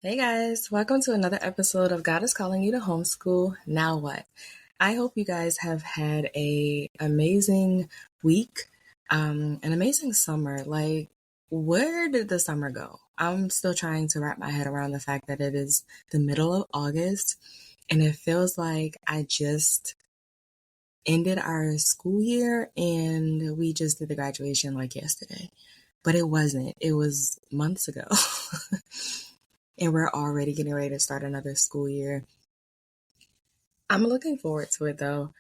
Hey guys, welcome to another episode of God is Calling You to Homeschool. Now what? I hope you guys have had a amazing week, an amazing summer. Like, where did the summer go? I'm still trying to wrap my head around the fact that it is the middle of August and it feels like I just ended our school year and we just did the graduation like yesterday. But it wasn't. It was months ago. And we're already getting ready to start another school year. I'm looking forward to it though.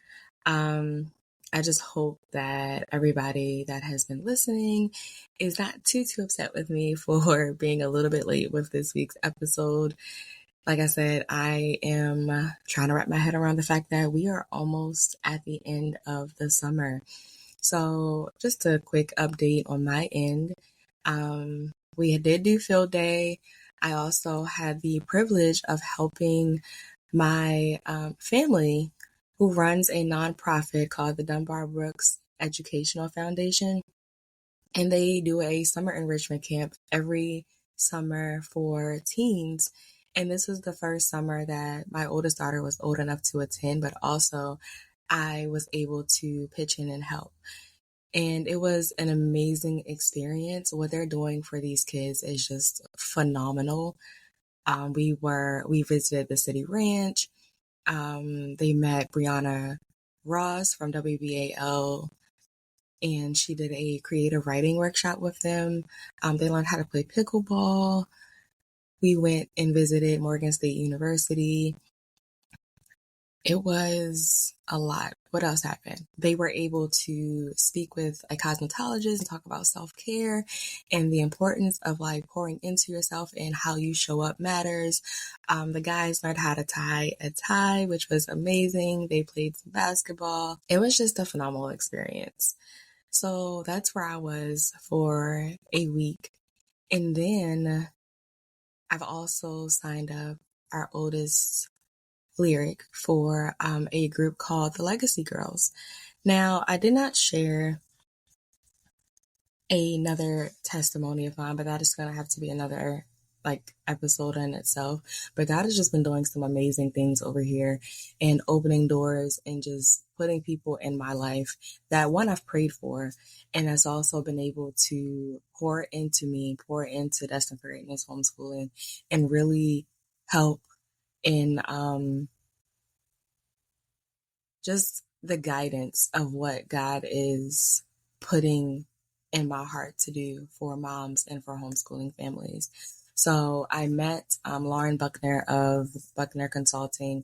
Um, I just hope that everybody that has been listening is not too upset with me for being a little bit late with this week's episode. Like I said, I am trying to wrap my head around the fact that we are almost at the end of the summer. So, just a quick update on my end. We did do field day. I also had the privilege of helping my family who runs a nonprofit called the Dunbar Brooks Educational Foundation. And they do a summer enrichment camp every summer for teens. And this was the first summer that my oldest daughter was old enough to attend, but also I was able to pitch in and help. And it was an amazing experience. What they're doing for these kids is just phenomenal. We visited the city ranch. They met Brianna Ross from WBAL, and she did a creative writing workshop with them. They learned how to play pickleball. We went and visited Morgan State University. It was a lot. What else happened? They were able to speak with a cosmetologist and talk about self-care and the importance of like pouring into yourself and how you show up matters. The guys learned how to tie a tie, which was amazing. They played some basketball. It was just a phenomenal experience. So that's where I was for a week. And then I've also signed up our oldest lyric for a group called the Legacy Girls. Now, I did not share another testimony of mine, but that is going to have to be another episode in itself. But God has just been doing some amazing things over here and opening doors and just putting people in my life that one I've prayed for and has also been able to pour into me, pour into Destined for Greatness homeschooling and really help in just the guidance of what God is putting in my heart to do for moms and for homeschooling families. So I met Lauren Buckner of Buckner Consulting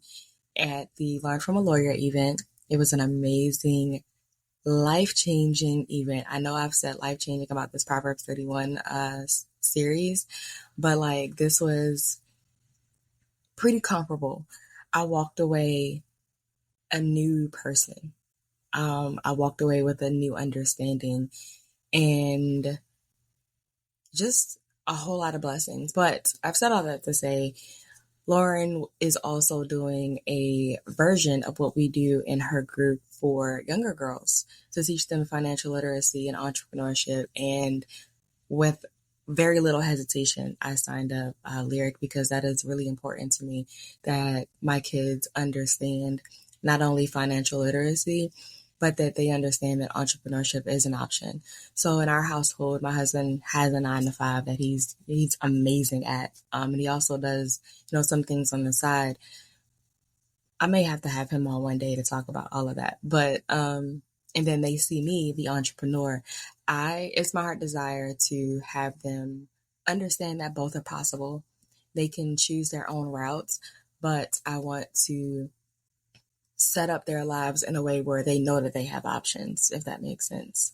at the Learn from a Lawyer event. It was an amazing, life-changing event. I know I've said life-changing about this Proverbs 31 series, but like this was pretty comparable. I walked away a new person. I walked away with a new understanding and just a whole lot of blessings. But I've said all that to say, Lauren is also doing a version of what we do in her group for younger girls to teach them financial literacy and entrepreneurship. And with very little hesitation, I signed up Lyric because that is really important to me that my kids understand not only financial literacy, but that they understand that entrepreneurship is an option. So in our household, my husband has a 9 to 5 that he's amazing at, and he also does some things on the side. I may have to have him on one day to talk about all of that, but and then they see me, the entrepreneur. It's my heart desire to have them understand that both are possible. They can choose their own routes, but I want to set up their lives in a way where they know that they have options, if that makes sense.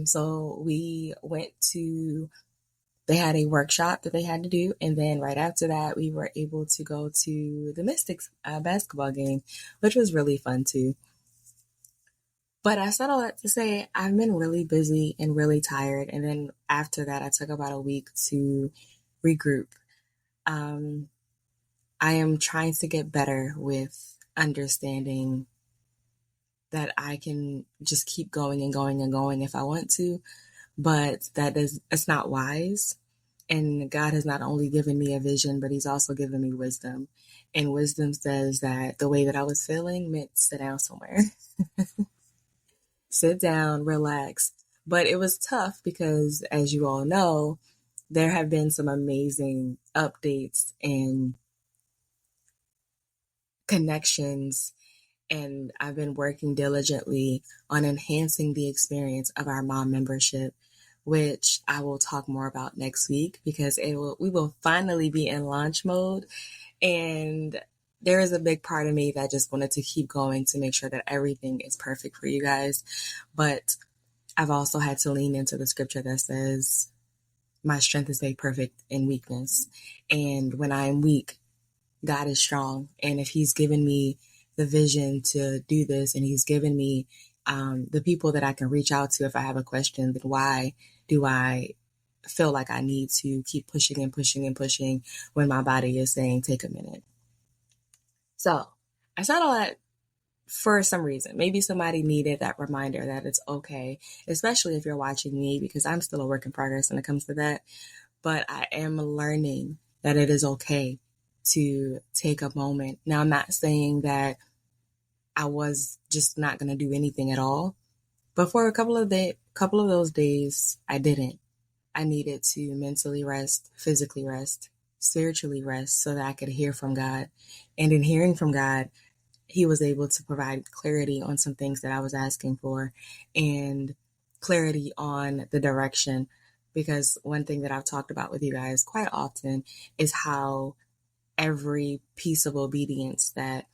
So they had a workshop that they had to do. And then right after that, we were able to go to the Mystics basketball game, which was really fun too. But I said all that to say I've been really busy and really tired. And then after that, I took about a week to regroup. I am trying to get better with understanding that I can just keep going and going and going if I want to, but it's not wise. And God has not only given me a vision, but He's also given me wisdom. And wisdom says that the way that I was feeling meant sit down somewhere, sit down, relax. But it was tough because, as you all know, there have been some amazing updates and connections, and I've been working diligently on enhancing the experience of our mom membership, which I will talk more about next week because we will finally be in launch mode. And there is a big part of me that just wanted to keep going to make sure that everything is perfect for you guys. But I've also had to lean into the scripture that says, my strength is made perfect in weakness. And when I am weak, God is strong. And if He's given me the vision to do this, and He's given me the people that I can reach out to if I have a question, then why do I feel like I need to keep pushing and pushing and pushing when my body is saying, take a minute? So I said all that for some reason. Maybe somebody needed that reminder that it's okay, especially if you're watching me, because I'm still a work in progress when it comes to that. But I am learning that it is okay to take a moment. Now, I'm not saying that I was just not going to do anything at all, but for a couple of those days, I didn't. I needed to mentally rest, physically rest, spiritually rest so that I could hear from God. And in hearing from God, He was able to provide clarity on some things that I was asking for and clarity on the direction. Because one thing that I've talked about with you guys quite often is how every piece of obedience that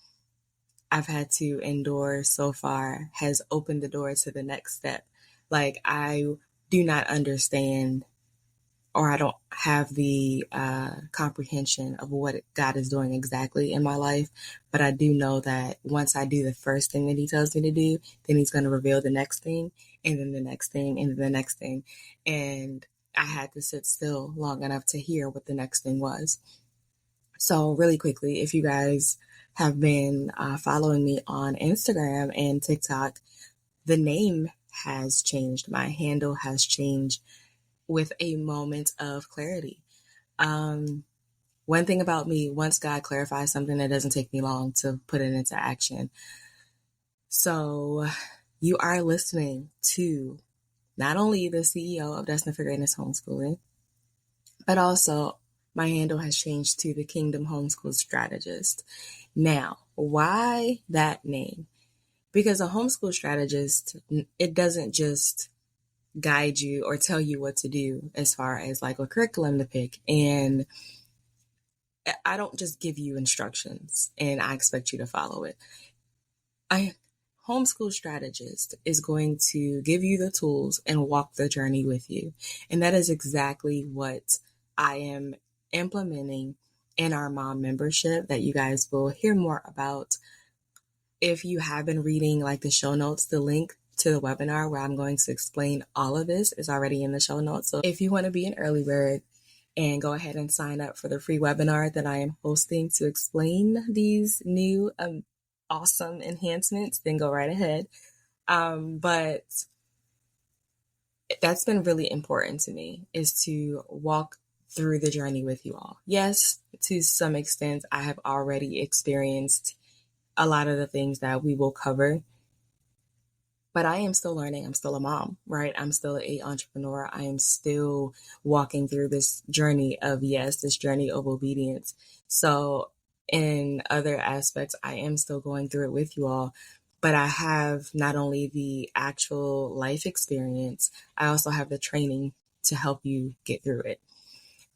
I've had to endure so far has opened the door to the next step. Like, I do not understand, or I don't have the comprehension of what God is doing exactly in my life. But I do know that once I do the first thing that He tells me to do, then He's going to reveal the next thing, and then the next thing, and then the next thing. And I had to sit still long enough to hear what the next thing was. So really quickly, if you guys have been following me on Instagram and TikTok, the name has changed. My handle has changed with a moment of clarity. One thing about me, once God clarifies something, it doesn't take me long to put it into action. So you are listening to not only the CEO of Destined for Greatness Homeschooling, but also my handle has changed to the Kingdom Homeschool Strategist. Now, why that name? Because a homeschool strategist, it doesn't just guide you or tell you what to do as far as like a curriculum to pick. And I don't just give you instructions and I expect you to follow it. A homeschool strategist is going to give you the tools and walk the journey with you. And that is exactly what I am implementing in our mom membership that you guys will hear more about. If you have been reading like the show notes, the link to the webinar where I'm going to explain all of this is already in the show notes. So if you want to be an early bird and go ahead and sign up for the free webinar that I am hosting to explain these new awesome enhancements, then go right ahead. But that's been really important to me, is to walk through the journey with you all. Yes, to some extent, I have already experienced a lot of the things that we will cover, but I am still learning. I'm still a mom, right? I'm still an entrepreneur. I am still walking through this journey this journey of obedience. So in other aspects, I am still going through it with you all, but I have not only the actual life experience, I also have the training to help you get through it.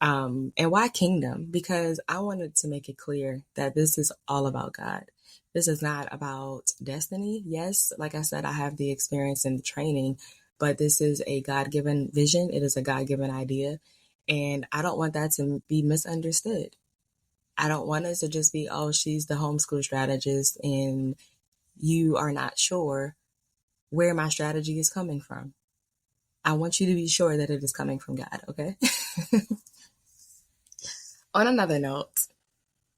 And why kingdom? Because I wanted to make it clear that this is all about God. This is not about destiny. Yes, like I said, I have the experience and the training, but this is a God-given vision. It is a God-given idea. And I don't want that to be misunderstood. I don't want it to just be, oh, she's the homeschool strategist and you are not sure where my strategy is coming from. I want you to be sure that it is coming from God, okay? On another note,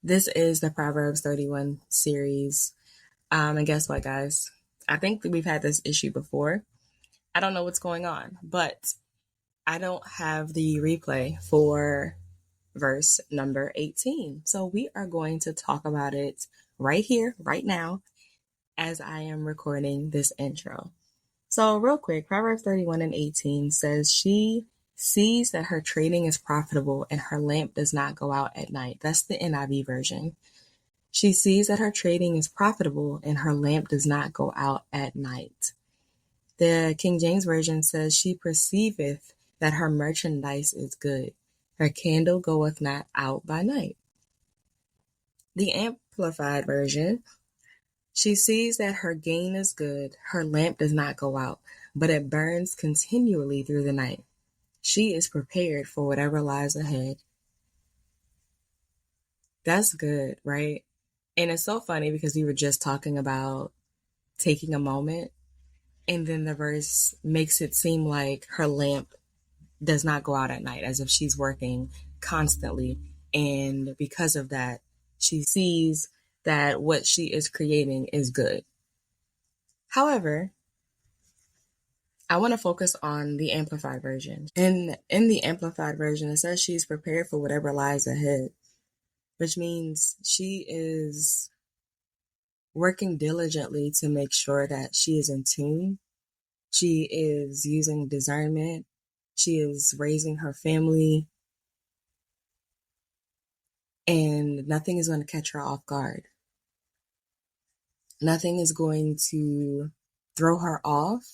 this is the Proverbs 31 series. And guess what, guys? I think that we've had this issue before. I don't know what's going on, but I don't have the replay for verse number 18. So we are going to talk about it right here, right now, as I am recording this intro. So real quick, Proverbs 31:18 says, she sees that her trading is profitable and her lamp does not go out at night. That's the NIV version. She sees that her trading is profitable and her lamp does not go out at night. The King James Version says, she perceiveth that her merchandise is good. Her candle goeth not out by night. The Amplified Version, she sees that her gain is good. Her lamp does not go out, but it burns continually through the night. She is prepared for whatever lies ahead. That's good, right? And it's so funny because we were just talking about taking a moment, and then the verse makes it seem like her lamp does not go out at night, as if she's working constantly. And because of that, she sees that what she is creating is good. However, I want to focus on the Amplified Version. In the Amplified Version, it says she's prepared for whatever lies ahead, which means she is working diligently to make sure that she is in tune. She is using discernment. She is raising her family, and nothing is going to catch her off guard. Nothing is going to throw her off.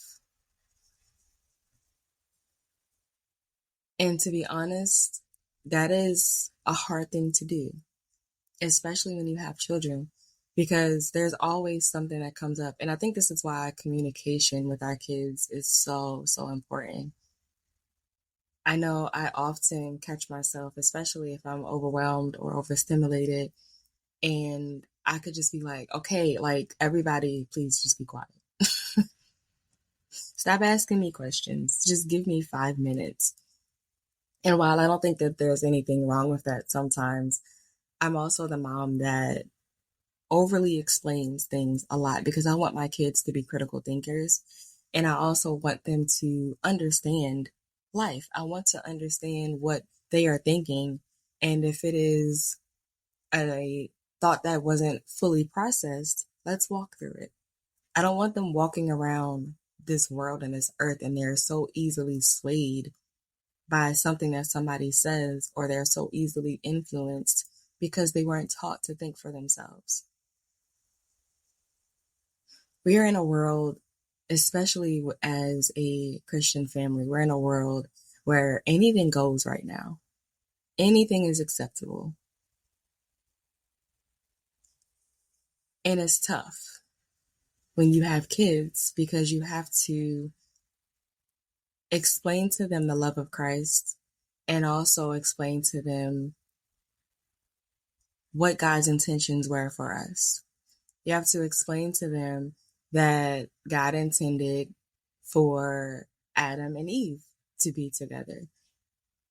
And to be honest, that is a hard thing to do, especially when you have children, because there's always something that comes up. And I think this is why communication with our kids is so, so important. I know I often catch myself, especially if I'm overwhelmed or overstimulated, and I could just be like, okay, like everybody, please just be quiet. Stop asking me questions. Just give me 5 minutes. And while I don't think that there's anything wrong with that sometimes, I'm also the mom that overly explains things a lot because I want my kids to be critical thinkers. And I also want them to understand life. I want to understand what they are thinking. And if it is a thought that wasn't fully processed, let's walk through it. I don't want them walking around this world and this earth and they're so easily swayed by something that somebody says, or they're so easily influenced because they weren't taught to think for themselves. We are in a world, especially as a Christian family, we're in a world where anything goes right now. Anything is acceptable. And it's tough when you have kids because you have to explain to them the love of Christ and also explain to them what God's intentions were for us. You have to explain to them that God intended for Adam and Eve to be together,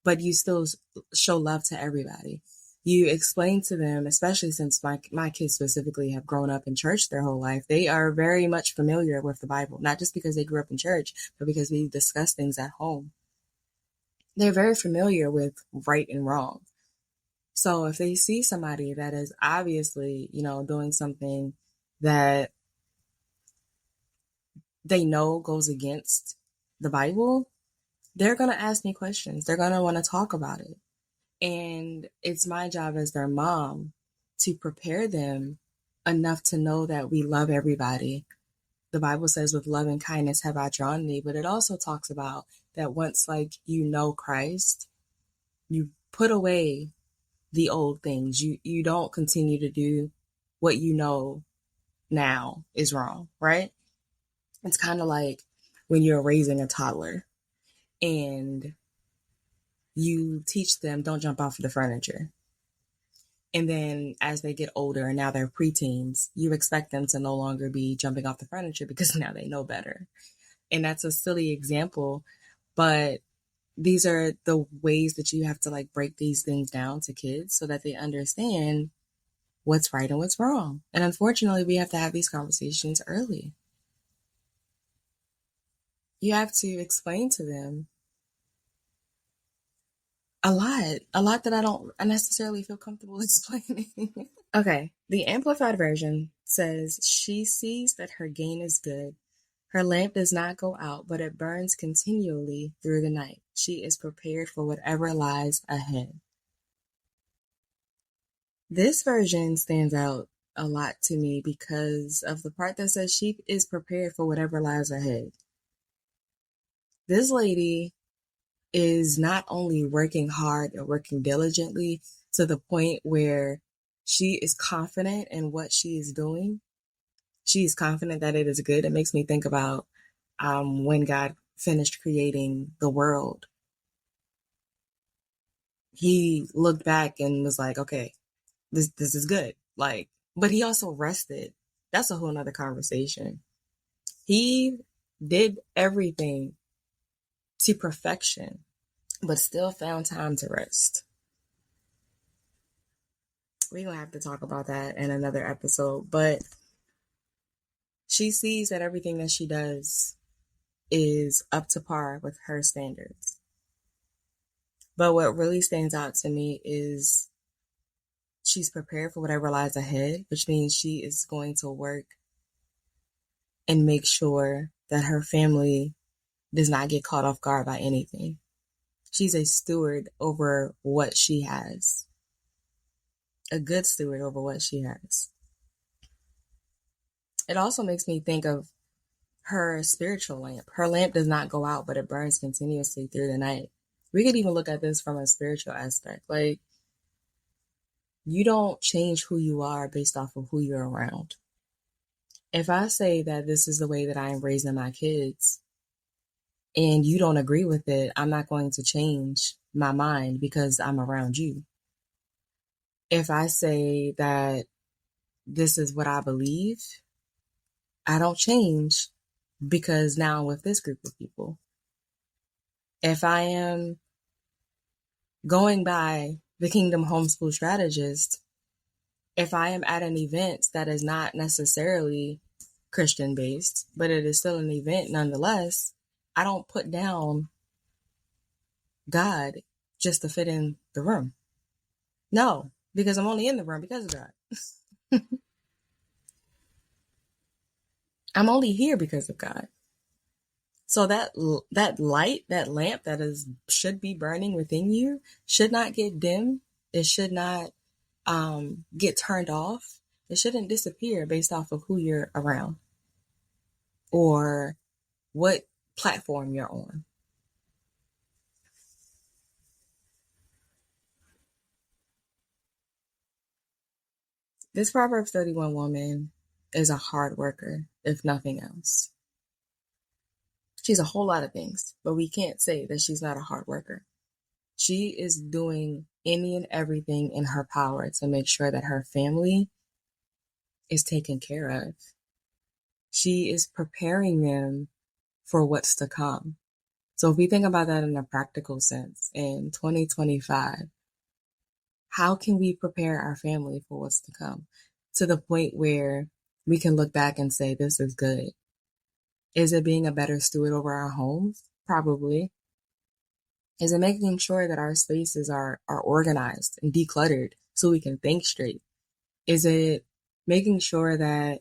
but you still show love to everybody. You explain to them, especially since my kids specifically have grown up in church their whole life, they are very much familiar with the Bible, not just because they grew up in church, but because we discuss things at home. They're very familiar with right and wrong. So if they see somebody that is obviously, doing something that they know goes against the Bible, they're going to ask me questions. They're going to want to talk about it. And it's my job as their mom to prepare them enough to know that we love everybody. The Bible says, with love and kindness have I drawn thee, but it also talks about that once you know Christ, you put away the old things. You don't continue to do what you know now is wrong, right? It's kind of like when you're raising a toddler and you teach them don't jump off of the furniture. And then as they get older and now they're preteens, you expect them to no longer be jumping off the furniture because now they know better. And that's a silly example, but these are the ways that you have to break these things down to kids so that they understand what's right and what's wrong. And unfortunately, we have to have these conversations early. You have to explain to them A lot that I don't necessarily feel comfortable explaining. Okay, the Amplified Version says, she sees that her gain is good. Her lamp does not go out, but it burns continually through the night. She is prepared for whatever lies ahead. This version stands out a lot to me because of the part that says she is prepared for whatever lies ahead. This lady is not only working hard and working diligently to the point where she is confident in what she is doing. She is confident that it is good. It makes me think about when God finished creating the world. He looked back and was like, okay, this is good. Like, but he also rested. That's a whole nother conversation. He did everything to perfection, but still found time to rest. We're going to have to talk about that in another episode, but she sees that everything that she does is up to par with her standards. But what really stands out to me is she's prepared for whatever lies ahead, which means she is going to work and make sure that her family does not get caught off guard by anything. She's a steward over what she has, a good steward over what she has. It also makes me think of her spiritual lamp. Her lamp does not go out, but it burns continuously through the night. We could even look at this from a spiritual aspect. Like, you don't change who you are based off of who you're around. If I say that this is the way that I am raising my kids and you don't agree with it, I'm not going to change my mind because I'm around you. If I say that this is what I believe, I don't change because now I'm with this group of people. If I am going by the Kingdom Homeschool Strategist, if I am at an event that is not necessarily Christian based, but it is still an event nonetheless, I don't put down God just to fit in the room. No, because I'm only in the room because of God. I'm only here because of God. So that light, that lamp that should be burning within you should not get dim. It should not get turned off. It shouldn't disappear based off of who you're around or what platform you're on. This Proverbs 31 woman is a hard worker, if nothing else. She's a whole lot of things, but we can't say that she's not a hard worker. She is doing any and everything in her power to make sure that her family is taken care of. She is preparing them for what's to come. So if we think about that in a practical sense, in 2025, how can we prepare our family for what's to come to the point where we can look back and say, this is good? Is it being a better steward over our homes? Probably. Is it making sure that our spaces are organized and decluttered so we can think straight? Is it making sure that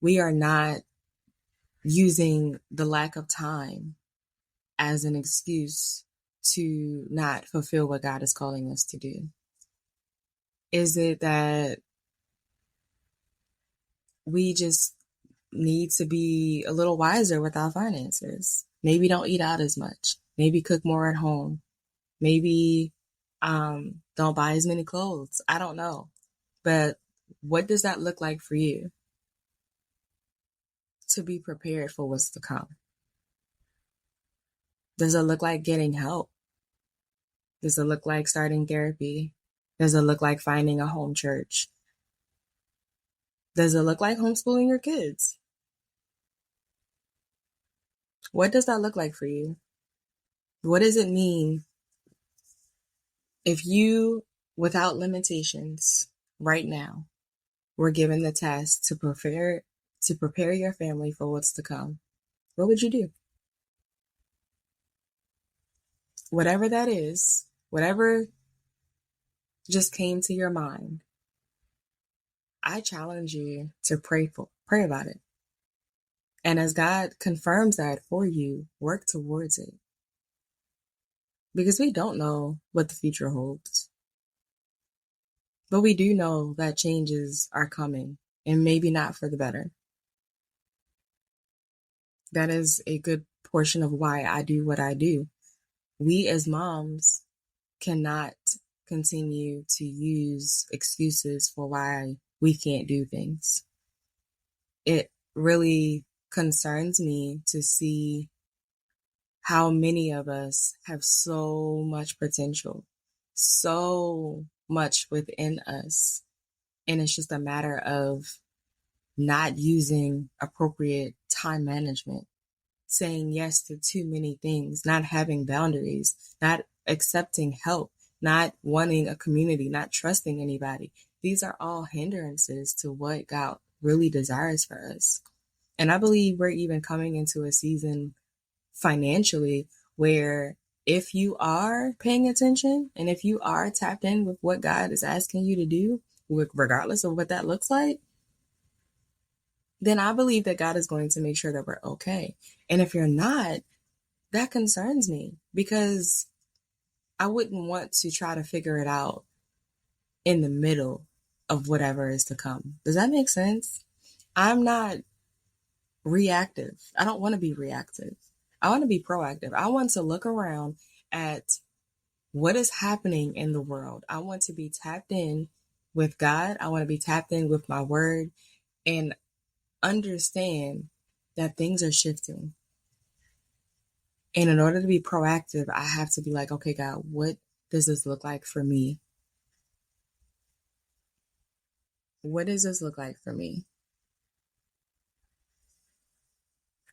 we are not using the lack of time as an excuse to not fulfill what God is calling us to do? Is it that we just need to be a little wiser with our finances? Maybe don't eat out as much. Maybe cook more at home. Maybe don't buy as many clothes. I don't know. But what does that look like for you to be prepared for what's to come? Does it look like getting help? Does it look like starting therapy? Does it look like finding a home church? Does it look like homeschooling your kids? What does that look like for you? What does it mean if you, without limitations, right now, were given the task to prepare your family for what's to come? What would you do? whatever that is, whatever just came to your mind, I challenge you to pray about it. And as God confirms that for you, work towards it. Because we don't know what the future holds. But we do know that changes are coming, and maybe not for the better. That is a good portion of why I do what I do. We as moms cannot continue to use excuses for why we can't do things. It really concerns me to see how many of us have so much potential, so much within us. And it's just a matter of not using appropriate time management, saying yes to too many things, not having boundaries, not accepting help, not wanting a community, not trusting anybody. These are all hindrances to what God really desires for us. And I believe we're even coming into a season financially where if you are paying attention and if you are tapped in with what God is asking you to do, regardless of what that looks like, then I believe that God is going to make sure that we're okay. And if you're not, that concerns me because I wouldn't want to try to figure it out in the middle of whatever is to come. Does that make sense? I'm not reactive. I don't want to be reactive. I want to be proactive. I want to look around at what is happening in the world. I want to be tapped in with God. I want to be tapped in with my word and understand that things are shifting. And in order to be proactive, I have to be like, okay, God, what does this look like for me? What does this look like for me?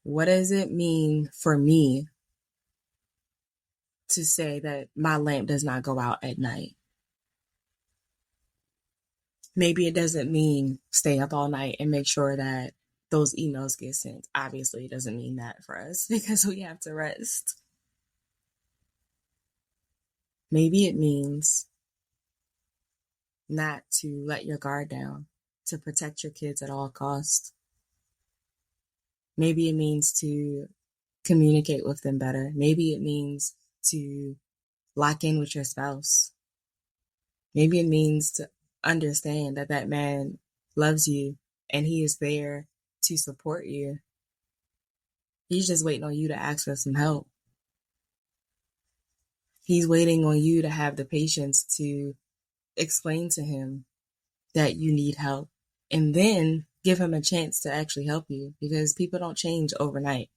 What does it mean for me to say that my lamp does not go out at night? Maybe it doesn't mean stay up all night and make sure that those emails get sent. Obviously, it doesn't mean that for us because we have to rest. Maybe it means not to let your guard down, to protect your kids at all costs. Maybe it means to communicate with them better. Maybe it means to lock in with your spouse. Maybe it means to understand that that man loves you and he is there to support you. He's just waiting on you to ask for some help. He's waiting on you to have the patience to explain to him that you need help and then give him a chance to actually help you because people don't change overnight.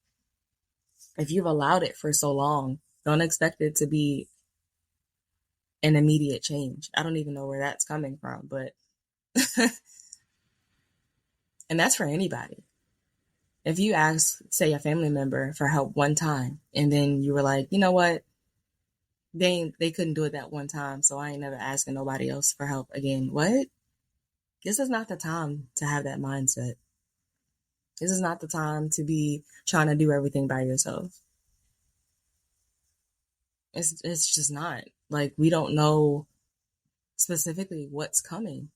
If you've allowed it for so long, don't expect it to be an immediate change. I don't even know where that's coming from, but and that's for anybody. If you ask, say, a family member for help one time and then you were like, you know what? They couldn't do it that one time, so I ain't never asking nobody else for help again. What? This is not the time to have that mindset. This is not the time to be trying to do everything by yourself. It's just not. Like, we don't know specifically what's coming.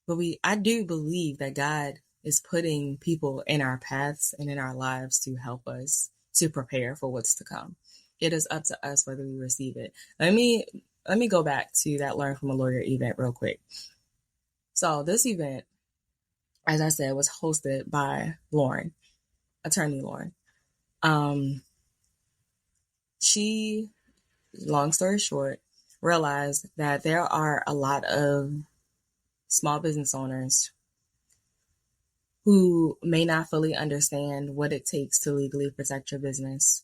But I do believe that God is putting people in our paths and in our lives to help us to prepare for what's to come. It is up to us whether we receive it. Let me go back to that Learn from a Lawyer event real quick. So this event, as I said, was hosted by Lauren, attorney Lauren. She, long story short, realized that there are a lot of small business owners who may not fully understand what it takes to legally protect your business,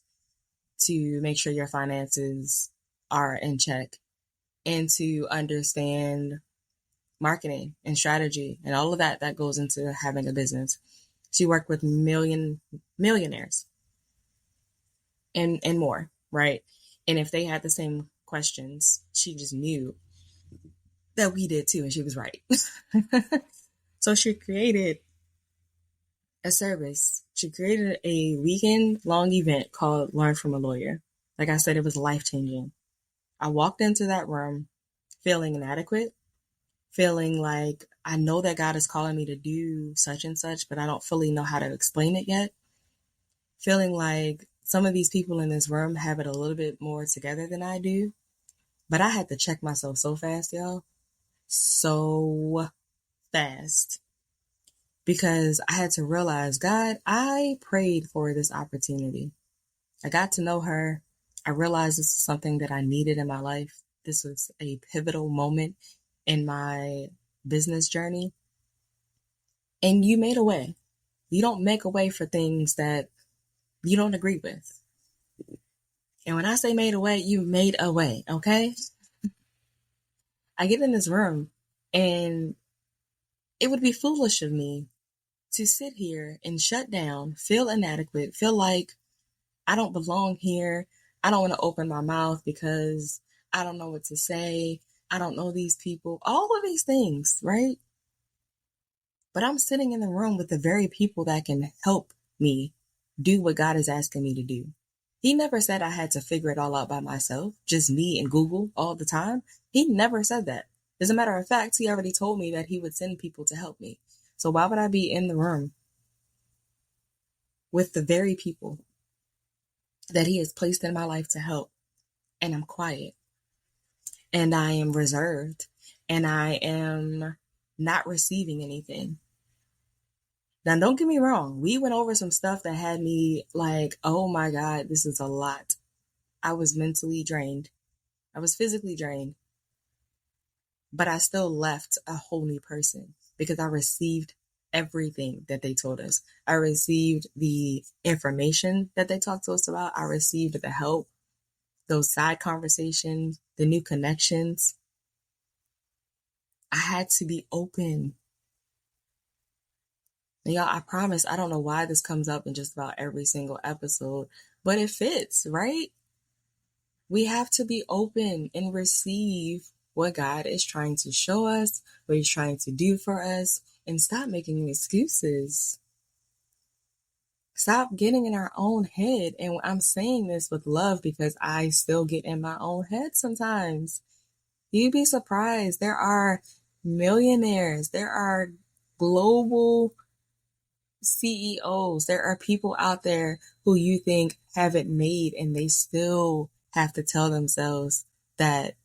to make sure your finances are in check, and to understand marketing and strategy and all of that goes into having a business. She worked with millionaires and more, right? And if they had the same questions, she just knew that we did too, and she was right. So she created a service. She created a weekend-long event called Learn from a Lawyer. Like I said, it was life changing. I walked into that room feeling inadequate, feeling like I know that God is calling me to do such and such, but I don't fully know how to explain it yet. Feeling like some of these people in this room have it a little bit more together than I do. But I had to check myself so fast, y'all. So fast. Because I had to realize, God, I prayed for this opportunity. I got to know her. I realized this is something that I needed in my life. This was a pivotal moment in my business journey. And you made a way. You don't make a way for things that you don't agree with. And when I say made a way, you made a way, okay? I get in this room and it would be foolish of me to sit here and shut down, feel inadequate, feel like I don't belong here. I don't want to open my mouth because I don't know what to say. I don't know these people, all of these things, right? But I'm sitting in the room with the very people that can help me do what God is asking me to do. He never said I had to figure it all out by myself, just me and Google all the time. He never said that. As a matter of fact, he already told me that he would send people to help me. So why would I be in the room with the very people that he has placed in my life to help? And I'm quiet and I am reserved and I am not receiving anything. Now, don't get me wrong. We went over some stuff that had me like, oh my God, this is a lot. I was mentally drained. I was physically drained. But I still left a whole new person because I received everything that they told us. I received the information that they talked to us about. I received the help, those side conversations, the new connections. I had to be open. And y'all, I promise, I don't know why this comes up in just about every single episode, but it fits, right? We have to be open and receive what God is trying to show us, what he's trying to do for us, and stop making excuses. Stop getting in our own head. And I'm saying this with love because I still get in my own head sometimes. You'd be surprised. There are millionaires. There are global CEOs. There are people out there who you think have it made and they still have to tell themselves that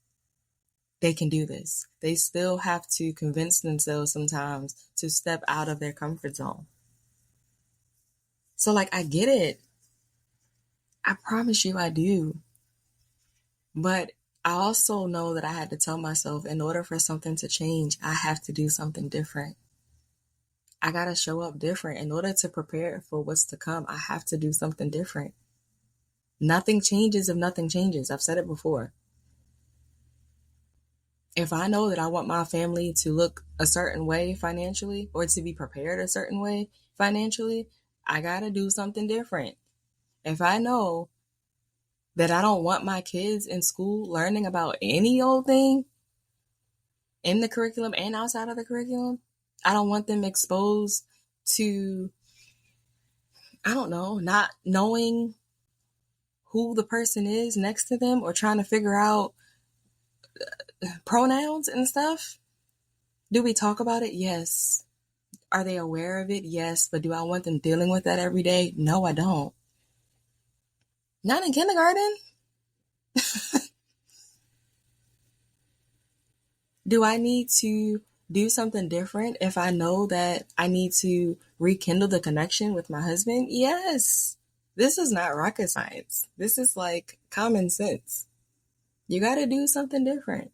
they can do this. They still have to convince themselves sometimes to step out of their comfort zone. So, like, I get it. I promise you I do. But I also know that I had to tell myself in order for something to change, I have to do something different. I got to show up different. In order to prepare for what's to come, I have to do something different. Nothing changes if nothing changes. I've said it before. If I know that I want my family to look a certain way financially or to be prepared a certain way financially, I got to do something different. If I know that I don't want my kids in school learning about any old thing in the curriculum and outside of the curriculum, I don't want them exposed to, I don't know, not knowing who the person is next to them or trying to figure out pronouns and stuff. Do we talk about it? Yes. Are they aware of it? Yes. But do I want them dealing with that every day? No, I don't. Not in kindergarten. Do I need to do something different if I know that I need to rekindle the connection with my husband? Yes. This is not rocket science. This is like common sense. You got to do something different.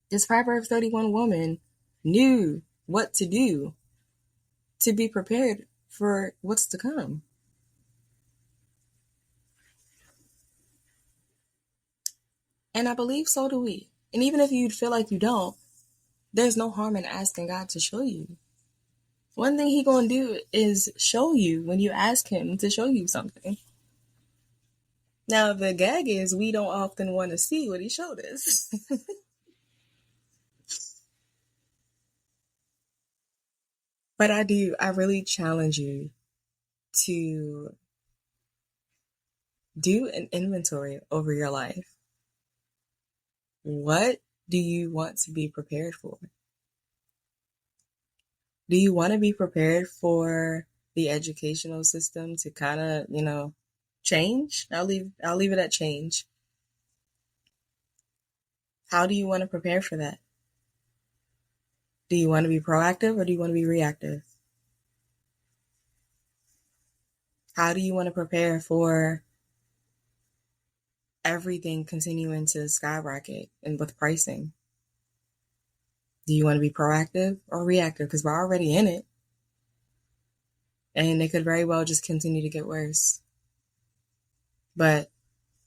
This Proverbs 31 woman knew what to do to be prepared for what's to come. And I believe so do we. And even if you feel like you don't, there's no harm in asking God to show you. One thing he gonna do is show you when you ask him to show you something. Now, the gag is we don't often want to see what he showed us. But I really challenge you to Do an inventory over your life. What do you want to be prepared for? Do you want to be prepared for the educational system to kind of, change? I'll leave it at change. How do you want to prepare for that? Do you want to be proactive or do you want to be reactive? How do you want to prepare for everything continuing to skyrocket and with pricing? Do you want to be proactive or reactive? Because we're already in it. And it could very well just continue to get worse. But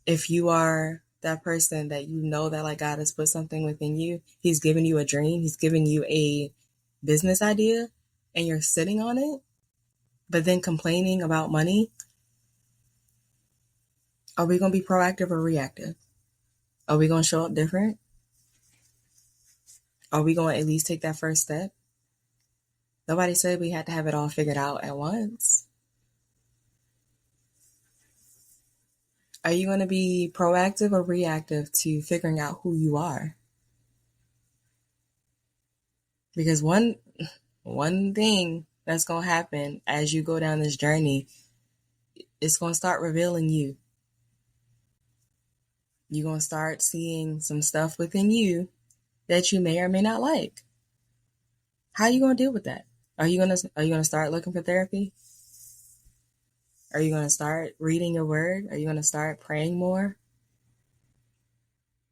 if you are that person that you know that like God has put something within you, He's given you a dream, He's given you a business idea, and you're sitting on it, but then complaining about money, are we going to be proactive or reactive? Are we going to show up different? Are we going to at least take that first step? Nobody said we had to have it all figured out at once. Are you going to be proactive or reactive to figuring out who you are? Because one thing that's going to happen as you go down this journey, it's going to start revealing you. You're going to start seeing some stuff within you that you may or may not like. How are you going to deal with that? Are you going to start looking for therapy? Are you going to start reading your word? Are you going to start praying more?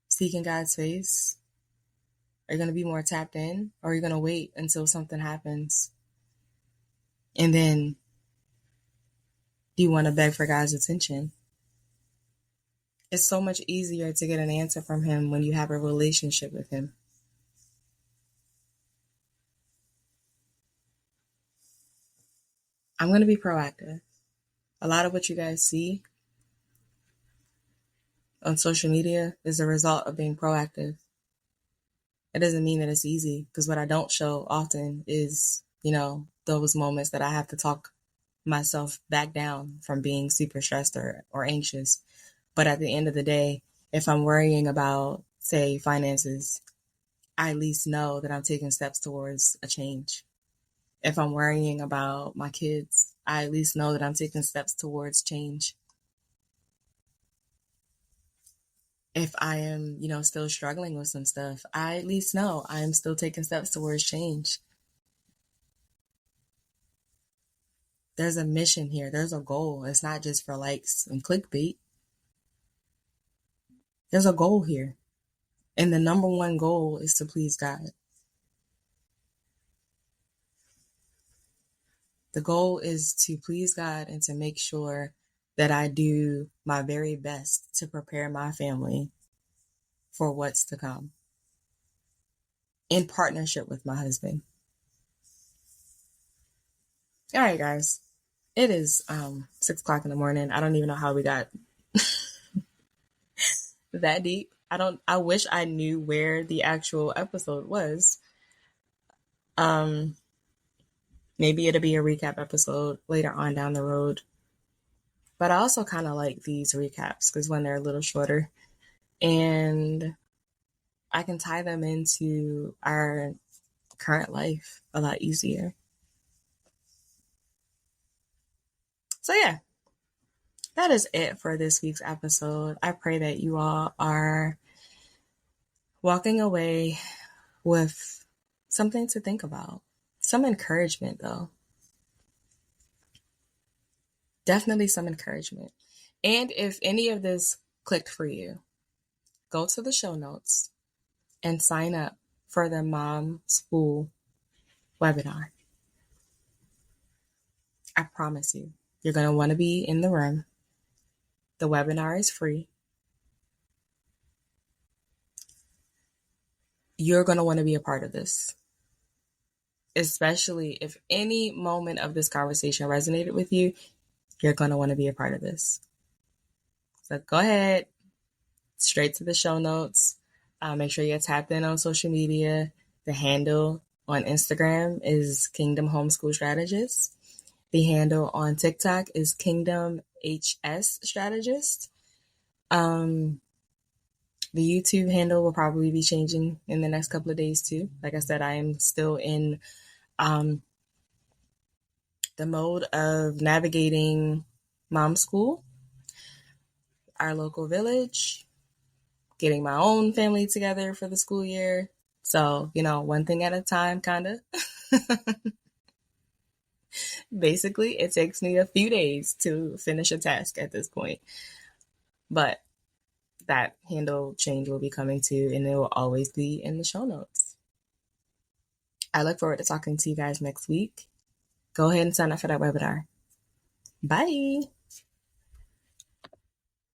Seeking God's face? Are you going to be more tapped in? Or are you going to wait until something happens? And then do you want to beg for God's attention? It's so much easier to get an answer from Him when you have a relationship with Him. I'm going to be proactive. A lot of what you guys see on social media is a result of being proactive. It doesn't mean that it's easy, because what I don't show often is, those moments that I have to talk myself back down from being super stressed or anxious. But at the end of the day, if I'm worrying about, say, finances, I at least know that I'm taking steps towards a change. If I'm worrying about my kids, I at least know that I'm taking steps towards change. If I am, still struggling with some stuff, I at least know I am still taking steps towards change. There's a mission here. There's a goal. It's not just for likes and clickbait. There's a goal here. And the number one goal is to please God. The goal is to please God and to make sure that I do my very best to prepare my family for what's to come, in partnership with my husband. All right, guys. It is 6 o'clock in the morning. I don't even know how we got that deep. I wish I knew where the actual episode was. Maybe it'll be a recap episode later on down the road. But I also kind of like these recaps because when they're a little shorter and I can tie them into our current life a lot easier. So yeah, that is it for this week's episode. I pray that you all are walking away with something to think about. Some encouragement, though. Definitely some encouragement. And if any of this clicked for you, go to the show notes and sign up for the Homeschool webinar. I promise you, you're going to want to be in the room. The webinar is free. You're going to want to be a part of this, especially if any moment of this conversation resonated with you. You're going to want to be a part of this. So go ahead, straight to the show notes. Make sure you're tapped in on social media. The handle on Instagram is Kingdom Homeschool Strategist. The handle on TikTok is Kingdom HS strategist. The YouTube handle will probably be changing in the next couple of days too. Like I said, I am still in the mode of navigating mom school, our local village, getting my own family together for the school year. So, one thing at a time, kind of. Basically, it takes me a few days to finish a task at this point. But that handle change will be coming too, and it will always be in the show notes. I look forward to talking to you guys next week. Go ahead and sign up for that webinar. Bye.